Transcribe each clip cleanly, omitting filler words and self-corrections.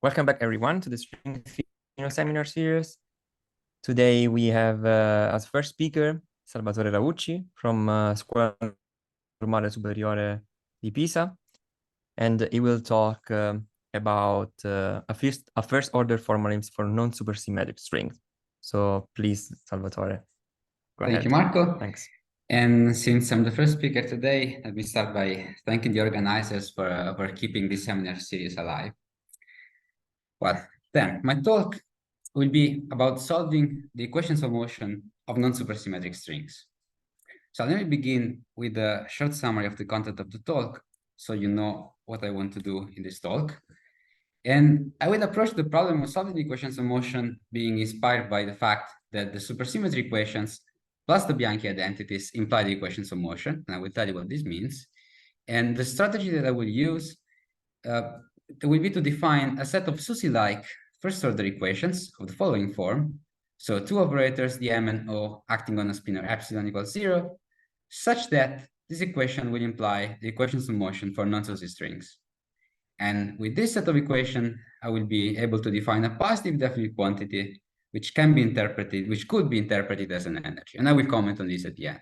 Welcome back, everyone, to the String Seminar series. Today we have as first speaker Salvatore Raucci from Scuola Normale Superiore di Pisa, and he will talk about a first order formalism for non-supersymmetric strings. So please, Salvatore, go ahead. Thank you, Marco. Thanks. And since I'm the first speaker today, let me start by thanking the organizers for keeping this seminar series alive. Well, then, my talk will be about solving the equations of motion of non-supersymmetric strings. So let me begin with a short summary of the content of the talk, so you know what I want to do in this talk. And I will approach the problem of solving the equations of motion being inspired by the fact that the supersymmetry equations plus the Bianchi identities imply the equations of motion, and I will tell you what this means. And the strategy that I will use will be to define a set of SUSY-like first-order equations of the following form. So two operators, the M and O, acting on a spinor epsilon equals 0, such that this equation will imply the equations of motion for non-SUSY strings. And with this set of equations, I will be able to define a positive definite quantity which could be interpreted as an energy. And I will comment on this at the end.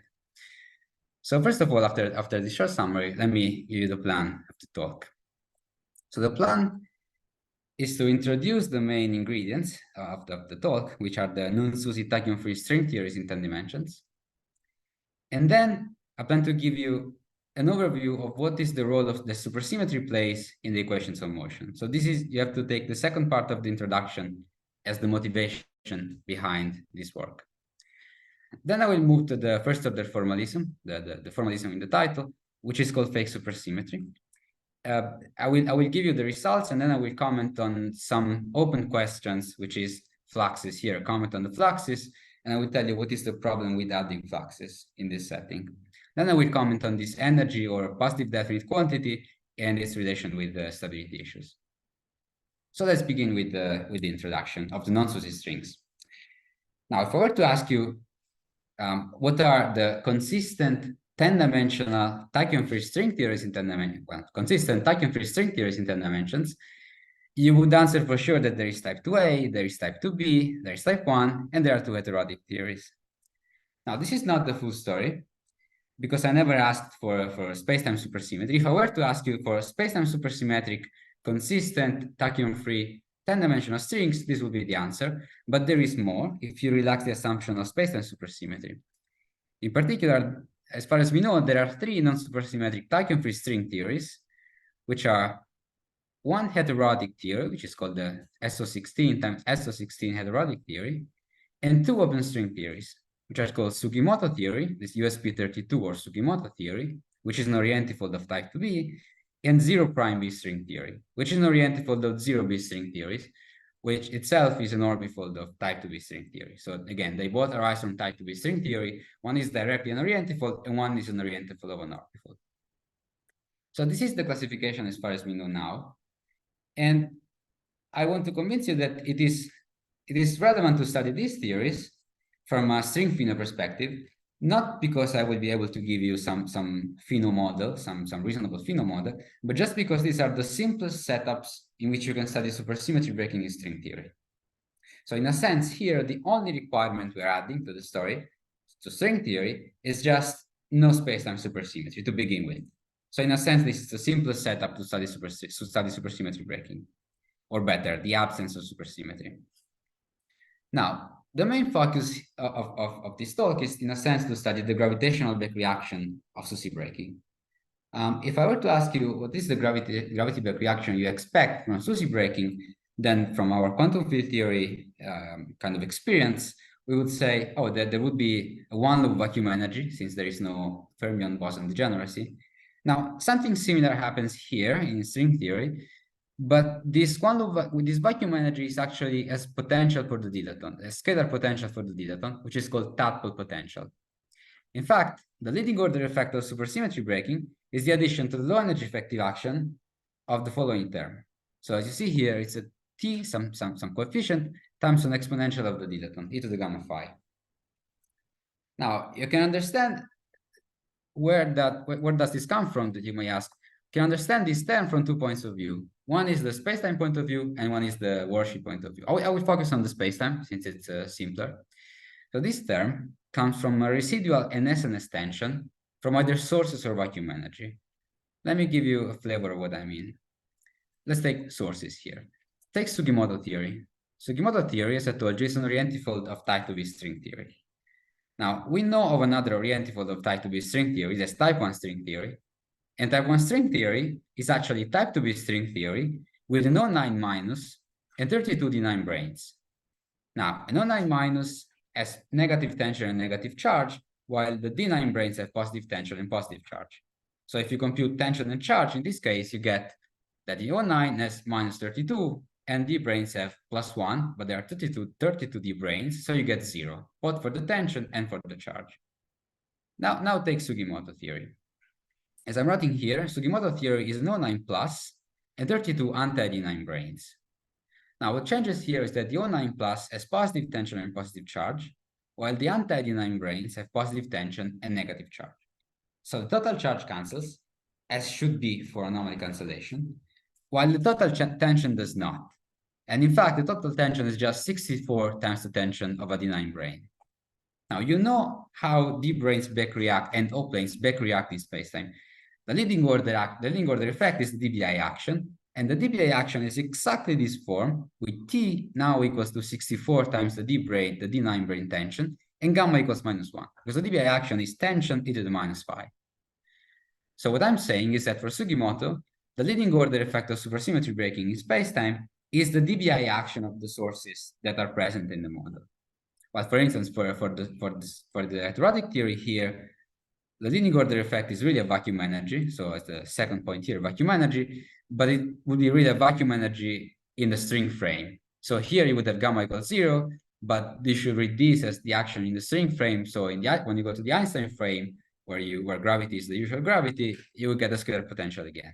So first of all, after this short summary, let me give you the plan of the talk. So the plan is to introduce the main ingredients of the talk, which are the non-SUSY tachyon-free string theories in 10 dimensions. And then I plan to give you an overview of what is the role of the supersymmetry plays in the equations of motion. So this is, you have to take the second part of the introduction as the motivation behind this work. Then I will move to the first order formalism, the formalism in the title, which is called fake supersymmetry. I will give you the results, and then I will comment on some open questions, which is fluxes here, comment on the fluxes, and I will tell you what is the problem with adding fluxes in this setting. Then I will comment on this energy or positive definite quantity and its relation with the stability issues. So let's begin with the introduction of the non-SUSY strings. Now, if I were to ask you what are the consistent 10-dimensional tachyon-free string theories in 10 dimensions, well, consistent tachyon-free string theories in 10 dimensions, you would answer for sure that there is type 2a, there is type 2b, there is type 1, and there are two heterodic theories. Now, this is not the full story, because I never asked for spacetime supersymmetry. If I were to ask you for spacetime supersymmetric, consistent, tachyon-free, 10-dimensional strings, this would be the answer. But there is more if you relax the assumption of spacetime supersymmetry. In particular, as far as we know, there are three non-supersymmetric tachyon-free string theories, which are one heterodic theory, which is called the SO16 times SO16 heterodic theory, and two open string theories, which are called Sugimoto theory, this USP32 or Sugimoto theory, which is an orientifold of type 2b, and 0'b string theory, which is an orientifold of 0b string theories, which itself is an orbifold of type 2b string theory. So again, they both arise from type 2b string theory. One is directly an orientifold, and one is an orientifold of an orbifold. So this is the classification as far as we know now. And I want to convince you that it is relevant to study these theories from a string Fino perspective, not because I will be able to give you some Fino model, some reasonable Fino model, but just because these are the simplest setups in which you can study supersymmetry breaking in string theory. So in a sense, here, the only requirement we're adding to the story, to string theory, is just no spacetime supersymmetry to begin with. So in a sense, this is the simplest setup to study supersymmetry breaking, or better, the absence of supersymmetry. Now, the main focus of this talk is, in a sense, to study the gravitational back reaction of SUSY breaking. If I were to ask you what is the gravity back reaction you expect from SUSY breaking, then from our quantum field theory kind of experience, we would say, oh, that there would be a one-loop vacuum energy, since there is no fermion boson degeneracy. Now, something similar happens here in string theory, but this vacuum energy is actually as potential for the dilaton, a scalar potential for the dilaton, which is called tadpole potential. In fact, the leading order effect of supersymmetry breaking is the addition to the low energy effective action of the following term. So as you see here, it's a t, some coefficient, times an exponential of the dilaton, e to the gamma phi. Now, you can understand where does this come from, that you may ask. can understand this term from 2 points of view. One is the spacetime point of view, and one is the worksheet point of view. I will focus on the spacetime since it's simpler. So this term comes from a residual NS tension from either sources or vacuum energy. Let me give you a flavor of what I mean. Let's take sources here. Take Sugimoto theory. Sugimoto theory, as I told you, is an orientifold of type 2B string theory. Now, we know of another orientifold of type 2B string theory, that's type 1 string theory. And type 1 string theory is actually type 2B string theory with an O9 minus and 32 D9 branes. Now, an O9 minus has negative tension and negative charge, while the D9 branes have positive tension and positive charge. So if you compute tension and charge, in this case, you get that the O9 has minus 32, and D branes have +1, but there are 32 D branes, so you get 0, both for the tension and for the charge. Now take Sugimoto theory. As I'm writing here, Sugimoto theory is an O9 plus and 32 anti-D9 branes. Now, what changes here is that the O9 plus has positive tension and positive charge, while the anti-D9 branes have positive tension and negative charge. So the total charge cancels, as should be for anomaly cancellation, while the total tension does not. And in fact, the total tension is just 64 times the tension of a D9 brane. Now, you know how D branes back react and O planes back react in spacetime. The leading order effect is the dBi action, and the dBi action is exactly this form, with T now equals to 64 times the D brane, the D9 brane tension, and gamma equals -1, because the dBi action is tension e to the -5. So what I'm saying is that for Sugimoto, the leading order effect of supersymmetry breaking in spacetime is the dBi action of the sources that are present in the model. But for instance, for the electrostatic theory here, the leading order effect is really a vacuum energy. So as the second point here, vacuum energy, but it would be really a vacuum energy in the string frame. So here you would have gamma equals 0, but you should read this as the action in the string frame. So when you go to the Einstein frame, where gravity is the usual gravity, you will get a scalar potential again.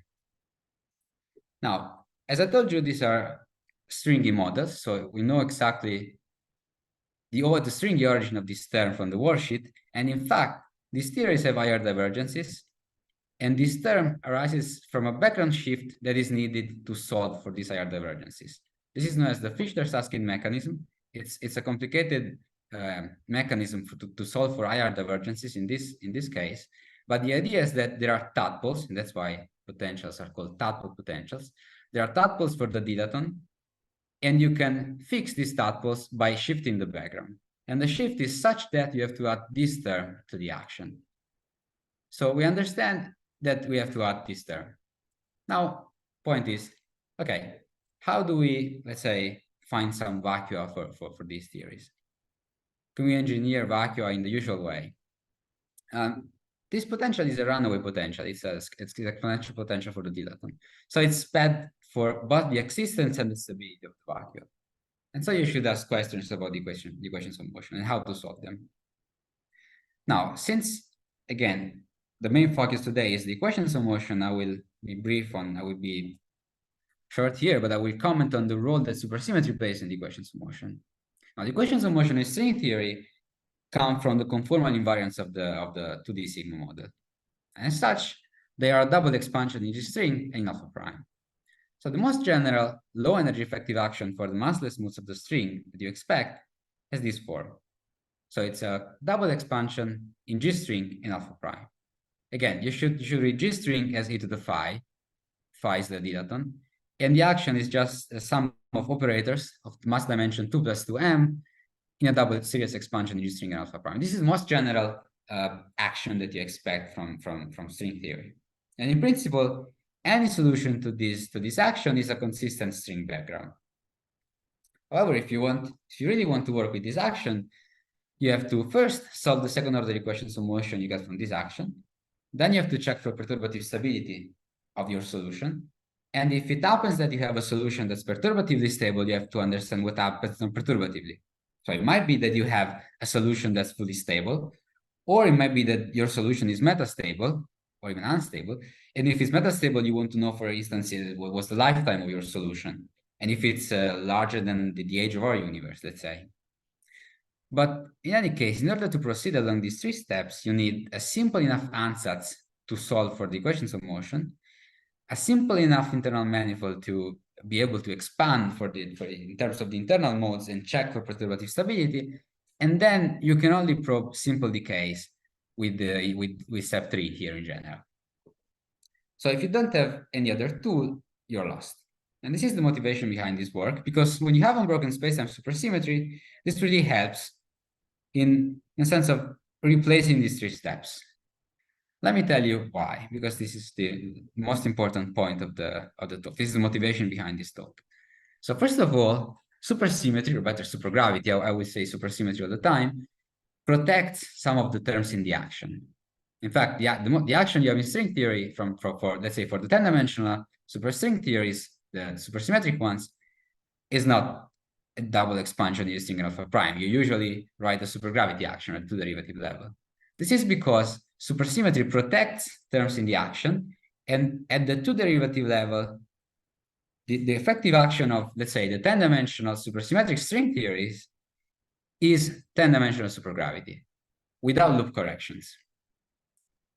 Now, as I told you, these are stringy models, so we know exactly the stringy origin of this term from the worksheet. And in fact, these theories have IR divergences, and this term arises from a background shift that is needed to solve for these IR divergences. This is known as the Fichter-Susskind mechanism. It's a complicated mechanism to solve for IR divergences in this case. But the idea is that there are tadpoles, and that's why potentials are called tadpole potentials. There are tadpoles for the dilaton, and you can fix these tadpoles by shifting the background. And the shift is such that you have to add this term to the action. So we understand that we have to add this term. Now, point is, okay, how do we, let's say, find some vacua for these theories? Can we engineer vacua in the usual way? This potential is a runaway potential. It's exponential potential for the dilaton. So it's bad for both the existence and the stability of the vacua. And so you should ask questions about the equations of motion and how to solve them. Now, since, again, the main focus today is the equations of motion, I will be short here, but I will comment on the role that supersymmetry plays in the equations of motion. Now, the equations of motion in string theory come from the conformal invariance of the 2D sigma model. And as such, they are a double expansion in G string and alpha prime. So the most general low energy effective action for the massless moods of the string that you expect has this form. So it's a double expansion in G string in alpha prime. Again, you should read G string as e to the phi. Phi is the dilaton. And the action is just a sum of operators of mass dimension 2 plus 2m in a double series expansion in G string and alpha prime. This is the most general action that you expect from string theory. And in principle, any solution to this action is a consistent string background. However, if you really want to work with this action, you have to first solve the second order equations of motion you get from this action. Then you have to check for perturbative stability of your solution. And if it happens that you have a solution that's perturbatively stable, you have to understand what happens non-perturbatively. So it might be that you have a solution that's fully stable, or it might be that your solution is metastable or even unstable. And if it's metastable, you want to know, for instance, what was the lifetime of your solution, and if it's larger than the age of our universe, let's say. But in any case, in order to proceed along these 3 steps, you need a simple enough ansatz to solve for the equations of motion, a simple enough internal manifold to be able to expand in terms of the internal modes and check for perturbative stability. And then you can only probe simple decays with step 3 here in general. So if you don't have any other tool, you're lost. And this is the motivation behind this work, because when you have unbroken spacetime supersymmetry, this really helps in a sense of replacing these 3 steps. Let me tell you why, because this is the most important point of the talk. This is the motivation behind this talk. So first of all, supersymmetry, or better, supergravity, I would say supersymmetry all the time, protects some of the terms in the action. In fact, the action you have in string theory for let's say for the 10-dimensional superstring theories, the supersymmetric ones, is not a double expansion using alpha prime. You usually write a supergravity action at 2-derivative level. This is because supersymmetry protects terms in the action, and at the 2-derivative level, the effective action of, let's say, the 10-dimensional supersymmetric string theories is 10-dimensional supergravity without loop corrections.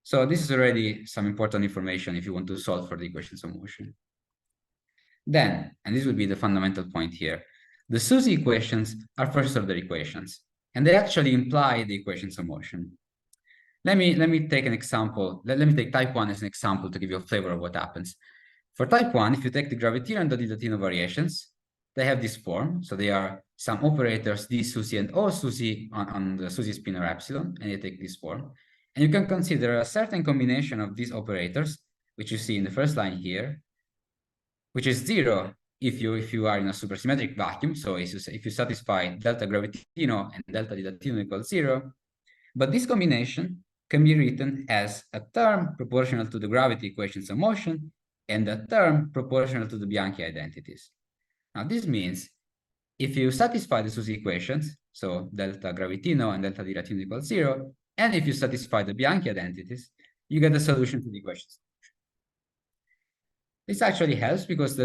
So this is already some important information if you want to solve for the equations of motion. Then, and this would be the fundamental point here, the SUSY equations are first-order equations, and they actually imply the equations of motion. Let me take an example. Let me take type 1 as an example to give you a flavor of what happens. For type 1, if you take the gravitino and the dilatonal variations, they have this form. So they are some operators, D SUSY and O SUSY on the SUSY spinor epsilon, and they take this form. And you can consider a certain combination of these operators, which you see in the first line here, which is 0 if you are in a supersymmetric vacuum. So if you satisfy delta gravitino and delta dilatino equals 0, but this combination can be written as a term proportional to the gravity equations of motion and a term proportional to the Bianchi identities. Now this means if you satisfy the SUSY equations, so delta gravitino and delta dilatino equals 0, and if you satisfy the Bianchi identities, you get a solution to the equations. This actually helps because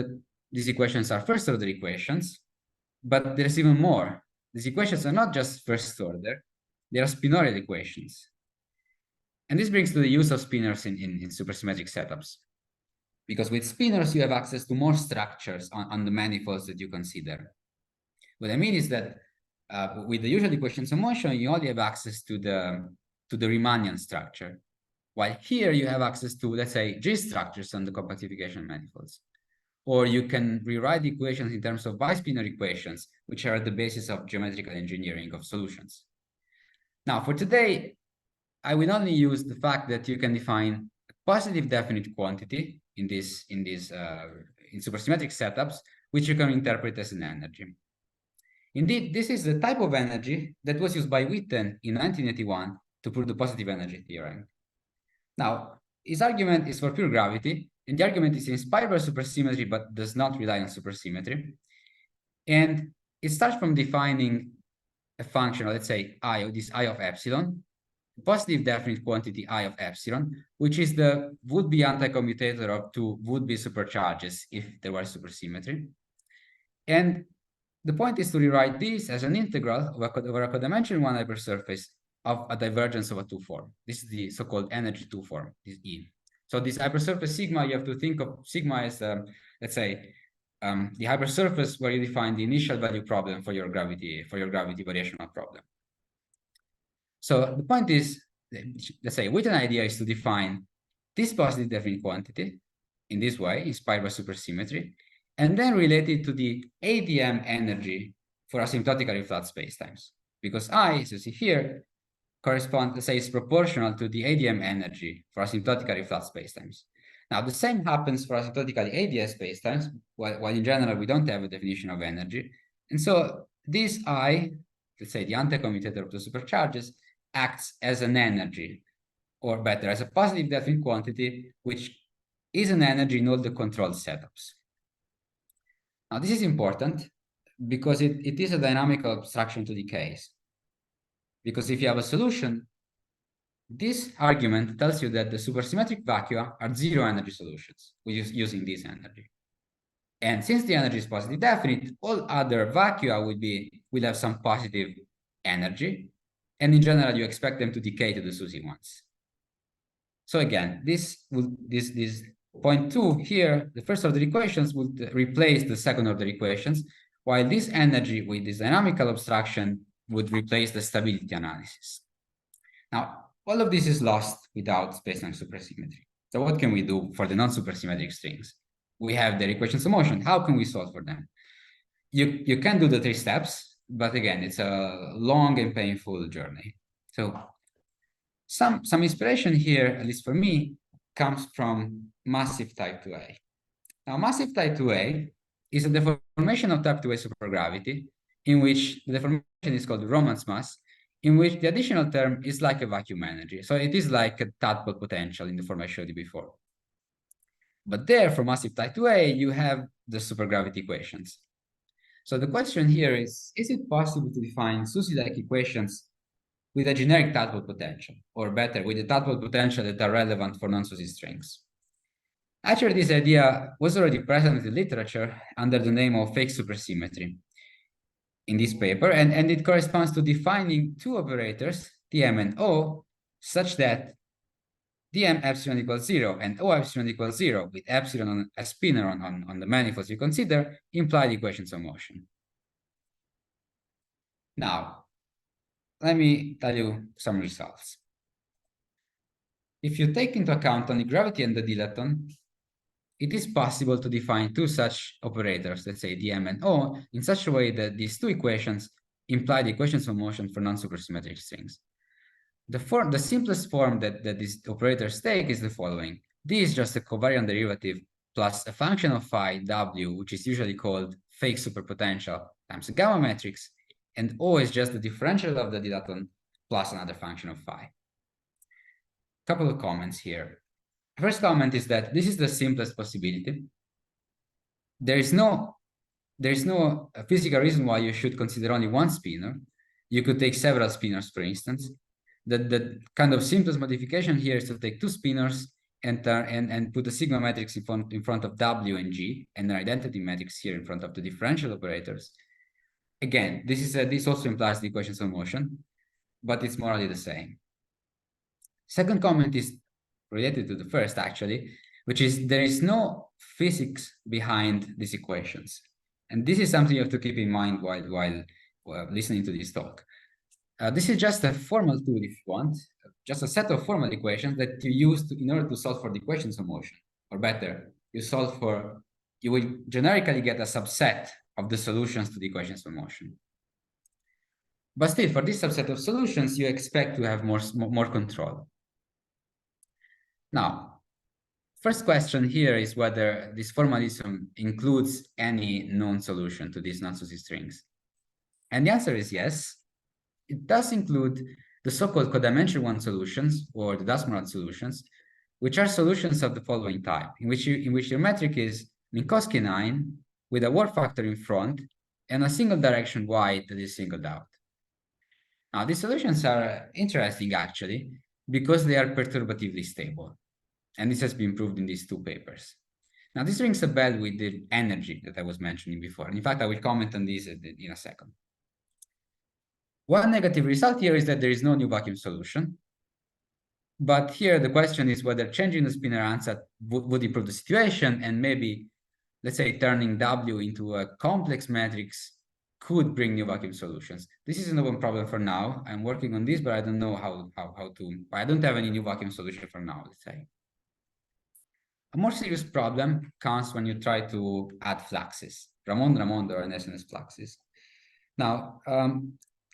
these equations are first-order equations, but there's even more. These equations are not just first-order, they are spinorial equations. And this brings to the use of spinors in supersymmetric setups. Because with spinors, you have access to more structures on the manifolds that you consider. What I mean is that with the usual equations of motion, you only have access to the Riemannian structure. While here you have access to, let's say, G structures on the compactification manifolds. Or you can rewrite the equations in terms of bispinor equations, which are at the basis of geometrical engineering of solutions. Now, for today, I will only use the fact that you can define a positive definite quantity in supersymmetric setups, which you can interpret as an energy. Indeed, this is the type of energy that was used by Witten in 1981 to prove the positive energy theorem. Now, his argument is for pure gravity, and the argument is inspired by supersymmetry, but does not rely on supersymmetry. And it starts from defining a function, let's say I, or this I of epsilon, positive definite quantity I of epsilon, which is the would-be anti-commutator of 2 would-be supercharges if there were supersymmetry. And the point is to rewrite this as an integral over a codimension 1 hypersurface of a divergence of a 2 form. This is the so-called energy 2 form, this E. So this hypersurface sigma, you have to think of sigma as, let's say, the hypersurface where you define the initial value problem for your gravity variational problem. So the point is, let's say, Witten idea is to define this positive definite quantity in this way, inspired by supersymmetry, and then relate it to the ADM energy for asymptotically flat spacetimes. Because I, as you see here, corresponds, let's say, is proportional to the ADM energy for asymptotically flat spacetimes. Now, the same happens for asymptotically ADS spacetimes, while in general, we don't have a definition of energy. And so this I, let's say, the anti-commutator of the supercharges, acts as an energy, or better, as a positive definite quantity, which is an energy in all the controlled setups. Now, this is important because it is a dynamical abstraction to decays. Because if you have a solution, this argument tells you that the supersymmetric vacua are 0 energy solutions using this energy. And since the energy is positive definite, all other vacua will have some positive energy. And in general, you expect them to decay to the SUSY ones. So again, this point 2 here, the first order equations would replace the second order equations, while this energy with this dynamical abstraction would replace the stability analysis. Now, all of this is lost without spacetime supersymmetry. So what can we do for the non-supersymmetric strings? We have their equations of motion. How can we solve for them? You can do the 3 steps, but again, it's a long and painful journey. So some inspiration here, at least for me, comes from massive type 2A. Now, massive type 2A is a deformation of type 2A supergravity, in which the deformation is called Romance mass, in which the additional term is like a vacuum energy. So it is like a tadpole potential in the form I showed you before. But there, for massive type 2A, you have the supergravity equations. So the question here is it possible to define SUSY-like equations with a generic tadpole potential, or better, with a tadpole potential that are relevant for non-SUSY strings? Actually, this idea was already present in the literature under the name of fake supersymmetry in this paper, and it corresponds to defining 2 operators, dm and o, such that dm epsilon equals 0 and o epsilon equals 0, with epsilon a spinor on the manifolds you consider, imply the equations of motion. Now, let me tell you some results. If you take into account only gravity and the dilaton, it is possible to define 2 such operators, let's say dm and o, in such a way that these 2 equations imply the equations of motion for non-supersymmetric strings. The simplest form that these operators take is the following. D is just a covariant derivative plus a function of phi w, which is usually called fake superpotential times a gamma matrix, and O is just the differential of the dilaton plus another function of phi. Couple of comments here. First comment is that this is the simplest possibility. There is no physical reason why you should consider only one spinor. You could take several spinors, for instance. The kind of simplest modification here is to take 2 spinors and put a sigma matrix in front of W and G, and an identity matrix here in front of the differential operators. Again, this also implies the equations of motion, but it's morally the same. Second comment is related to the first, actually, which is there is no physics behind these equations. And this is something you have to keep in mind while listening to this talk. This is just a formal tool, if you want, just a set of formal equations that you use in order to solve for the equations of motion. Or better, you will generically get a subset of the solutions to the equations of motion. But still, for this subset of solutions, you expect to have more control. Now, first question here is whether this formalism includes any known solution to these non-SUSY strings. And the answer is yes. It does include the so-called codimension 1 solutions, or the Das-Morad solutions, which are solutions of the following type, in which your metric is Minkowski 9 with a warp factor in front and a single direction y that is singled out. Now, these solutions are interesting, actually, because they are perturbatively stable. And this has been proved in these 2 papers. Now, this rings a bell with the energy that I was mentioning before. In fact, I will comment on this in a second. One negative result here is that there is no new vacuum solution. But here the question is whether changing the spinor ansatz would improve the situation, and maybe, let's say, turning W into a complex matrix could bring new vacuum solutions. This is an open problem for now. I'm working on this, but I don't know how to, I don't have any new vacuum solution for now, let's say. A more serious problem comes when you try to add fluxes, Ramond or SNS fluxes. Now,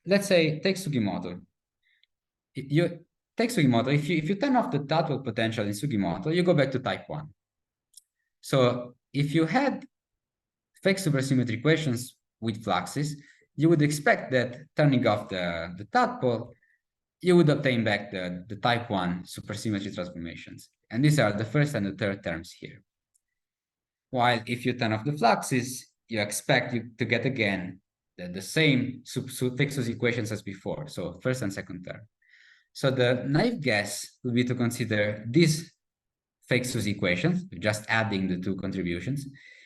let's say take Sugimoto. If you turn off the tadpole potential in Sugimoto, you go back to type 1. So if you had fake supersymmetry equations with fluxes, you would expect that turning off the tadpole, you would obtain back the type 1 supersymmetry transformations. And these are the first and the third terms here. While if you turn off the fluxes, you expect to get again the same fake SUSY equations as before, so first and second term. So the naive guess would be to consider these fake SUSY equations, just adding the 2 contributions,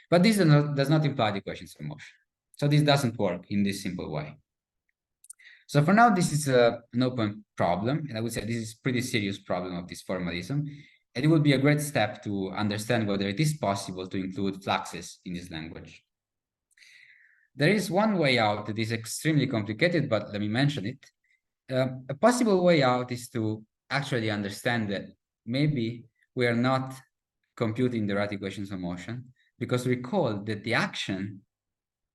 but this does not imply the equations of motion. So this doesn't work in this simple way. So for now, this is an open problem, and I would say this is a pretty serious problem of this formalism. And it would be a great step to understand whether it is possible to include fluxes in this language. There is one way out that is extremely complicated, but let me mention it. A possible way out is to actually understand that maybe we are not computing the right equations of motion, because recall that the action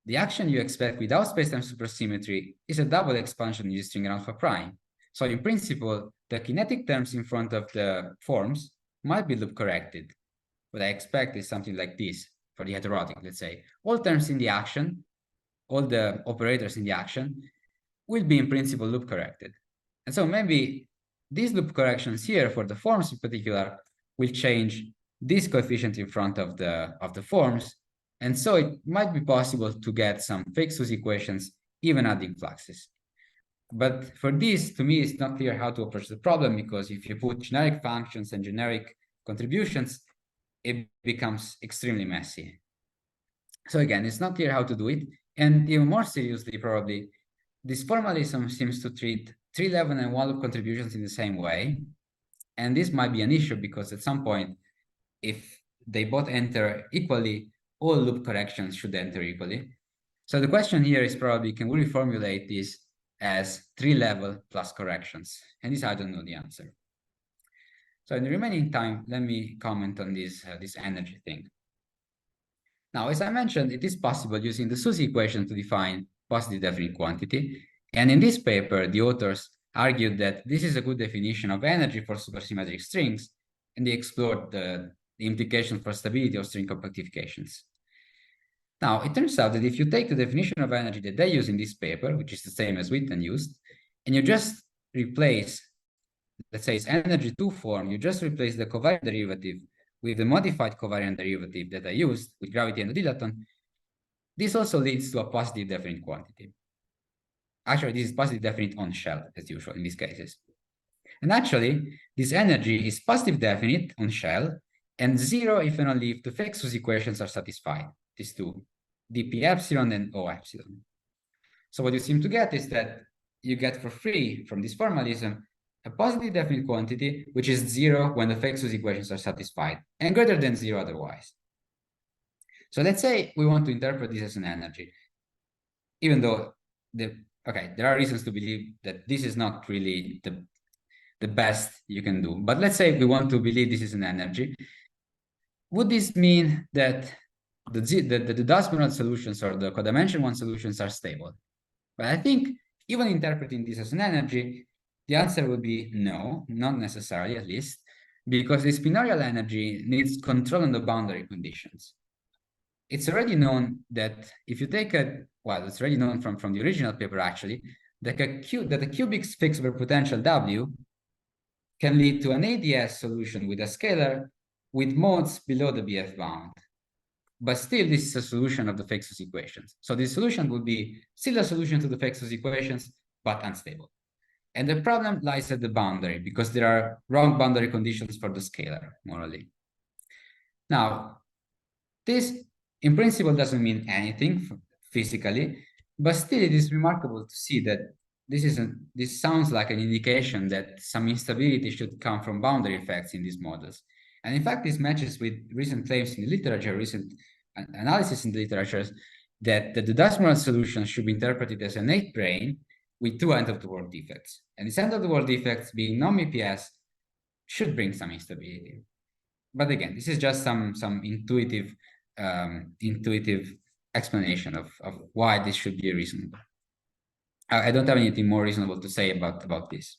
you expect without spacetime supersymmetry is a double expansion in the string alpha prime. So in principle, the kinetic terms in front of the forms might be loop corrected. What I expect is something like this for the heterotic, let's say. All terms in the action, all the operators in the action will be in principle loop corrected. And so maybe these loop corrections here for the forms in particular will change this coefficient in front of the forms. And so it might be possible to get some fixed equations even adding fluxes. But for this, to me, it's not clear how to approach the problem, because if you put generic functions and generic contributions, it becomes extremely messy. So again, it's not clear how to do it. And even more seriously, probably, this formalism seems to treat tree-level and one-loop contributions in the same way. And this might be an issue, because at some point, if they both enter equally, all loop corrections should enter equally. So the question here is probably, can we reformulate this as tree-level plus corrections? And this, I don't know the answer. So in the remaining time, let me comment on this energy thing. Now, as I mentioned, it is possible using the SUSY equation to define positive definite quantity. And in this paper, the authors argued that this is a good definition of energy for supersymmetric strings, and they explored the implications for stability of string compactifications. Now, it turns out that if you take the definition of energy that they use in this paper, which is the same as Witten used, and you just replace, let's say it's energy 2 form, you just replace the covariant derivative with the modified covariant derivative that I used with gravity and the dilaton, this also leads to a positive definite quantity. Actually, this is positive definite on shell, as usual in these cases. And actually, this energy is positive definite on shell, and 0 if and only if the Fexus equations are satisfied, these two, dp epsilon and O epsilon. So what you seem to get is that you get for free from this formalism a positive definite quantity, which is 0 when the Fexus equations are satisfied, and greater than 0 otherwise. So let's say we want to interpret this as an energy, even though there are reasons to believe that this is not really the best you can do. But let's say we want to believe this is an energy. Would this mean that the Dusborough solutions or the codimension 1 solutions are stable? But I think even interpreting this as an energy, the answer would be no, not necessarily, at least, because the spinorial energy needs control on the boundary conditions. It's already known that if you take it's already known from the original paper, actually, that a cubic fixed over potential W can lead to an ADS solution with a scalar with modes below the BF bound. But still, this is a solution of the Fexus equations. So this solution would be still a solution to the Fexus equations, but unstable. And the problem lies at the boundary, because there are wrong boundary conditions for the scalar, morally. Now, this in principle doesn't mean anything physically, but still it is remarkable to see that this sounds like an indication that some instability should come from boundary effects in these models. And in fact, this matches with recent claims in the literature, recent analysis in the literature, that the Dusborough solution should be interpreted as an 8 brane with 2 end-of-the-world defects. And these end-of-the-world defects, being non-MPS, should bring some instability. But again, this is just some intuitive explanation of why this should be reasonable. I don't have anything more reasonable to say about this.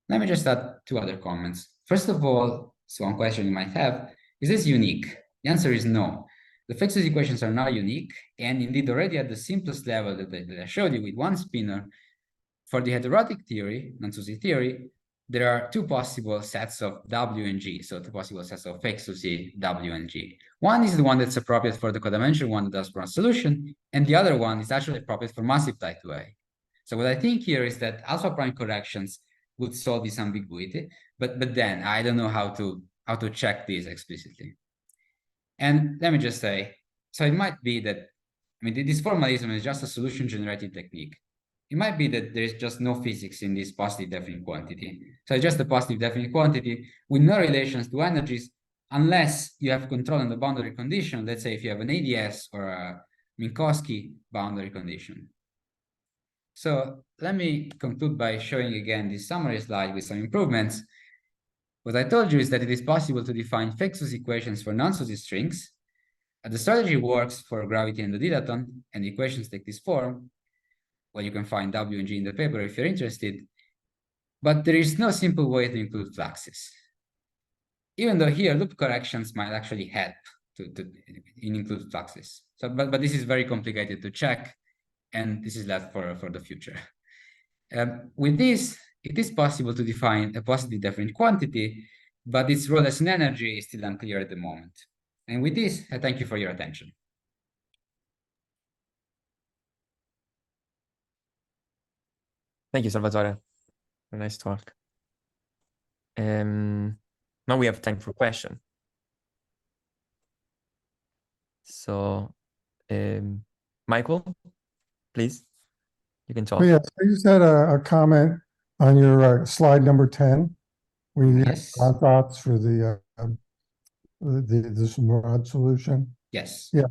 Let me just add 2 other comments. First of all, so one question you might have, is this unique? The answer is no. The Fexus equations are not unique, and indeed already at the simplest level that I showed you with 1 spinor, for the heterotic theory, non-SUSY theory, there are 2 possible sets of W and G, so 2 possible sets of Fexus W and G. One is the one that's appropriate for the codimension 1 Dusborough solution, and the other one is actually appropriate for massive type 2A. So what I think here is that alpha prime corrections would solve this ambiguity, but then I don't know how to check this explicitly. And let me just say, so it might be that, I mean, this formalism is just a solution generating technique. it might be that there is just no physics in this positive definite quantity. So it's just a positive definite quantity with no relations to energies, unless you have control on the boundary condition. Let's say if you have an ADS or a Minkowski boundary condition. So let me conclude by showing again this summary slide with some improvements. What I told you is that it is possible to define Fexus equations for non-SUSY strings. The strategy works for gravity and the dilaton, and the equations take this form. Well, you can find W and G in the paper if you're interested. But there is no simple way to include fluxes. Even though here loop corrections might actually help to include fluxes. So, but this is very complicated to check, and this is left for the future. With this, it is possible to define a positive definite quantity, but its role as an energy is still unclear at the moment. And with this, I thank you for your attention. Thank you, Salvatore. A nice talk. Now we have time for question. So, Michael, please, you can talk. Yes, I just had a comment on your slide number 10, where you have thoughts for the Murad solution. Yes. Yeah,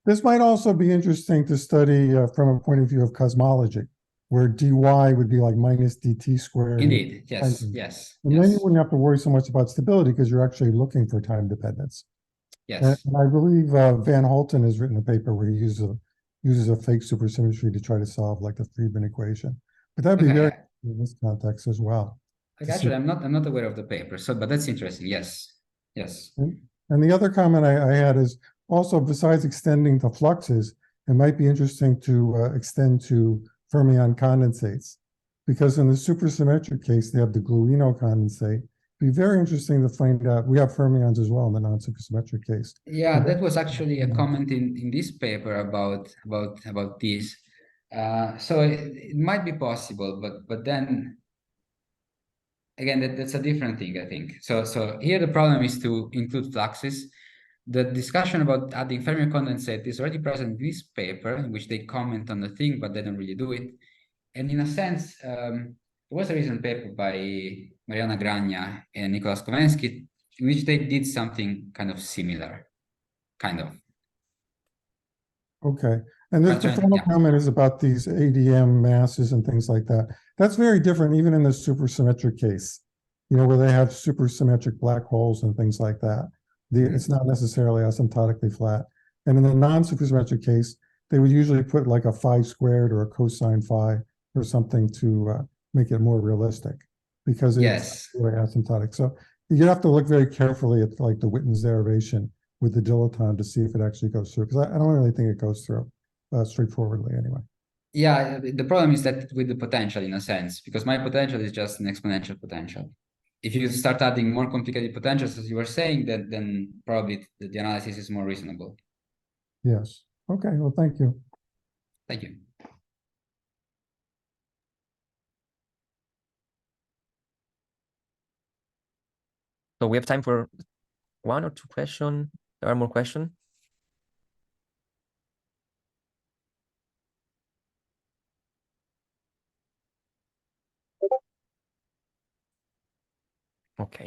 this might also be interesting to study from a point of view of cosmology, where dy would be like minus dt squared. Indeed, yes, yes. And then you wouldn't have to worry so much about stability because you're actually looking for time dependence. Yes. And I believe Van Holten has written a paper where he uses a fake supersymmetry to try to solve like the Friedmann equation. But that'd be very in this context as well. Actually, I'm not aware of the paper, but that's interesting. Yes. Yes. And the other comment I had is also, besides extending to fluxes, it might be interesting to extend to fermion condensates, because in the supersymmetric case, they have the gluino condensate. Be very interesting to find out. We have fermions as well in the non-supersymmetric case. Yeah, that was actually a comment in this paper about this. So it might be possible, but then again, that's a different thing, I think. So here the problem is to include fluxes. The discussion about adding fermion condensate is already present in this paper, in which they comment on the thing, but they don't really do it. And in a sense, there was a recent paper by Mariana Gragna and Nicolas Kovensky, in which they did something kind of similar, kind of. Okay. And the final comment is about these ADM masses and things like that. That's very different even in the supersymmetric case, where they have supersymmetric black holes and things like that. It's not necessarily asymptotically flat. And in the non-supersymmetric case, they would usually put like a phi squared or a cosine phi or something to make it more realistic, because it's really asymptotic. So you have to look very carefully at like the Witten's derivation with the dilaton to see if it actually goes through, because I don't really think it goes through straightforwardly anyway. Yeah, the problem is that with the potential, in a sense, because my potential is just an exponential potential. If you start adding more complicated potentials, as you were saying, then probably the analysis is more reasonable. Yes. Okay. Well, thank you. Thank you. So we have time for one or two questions. There are more questions. Okay.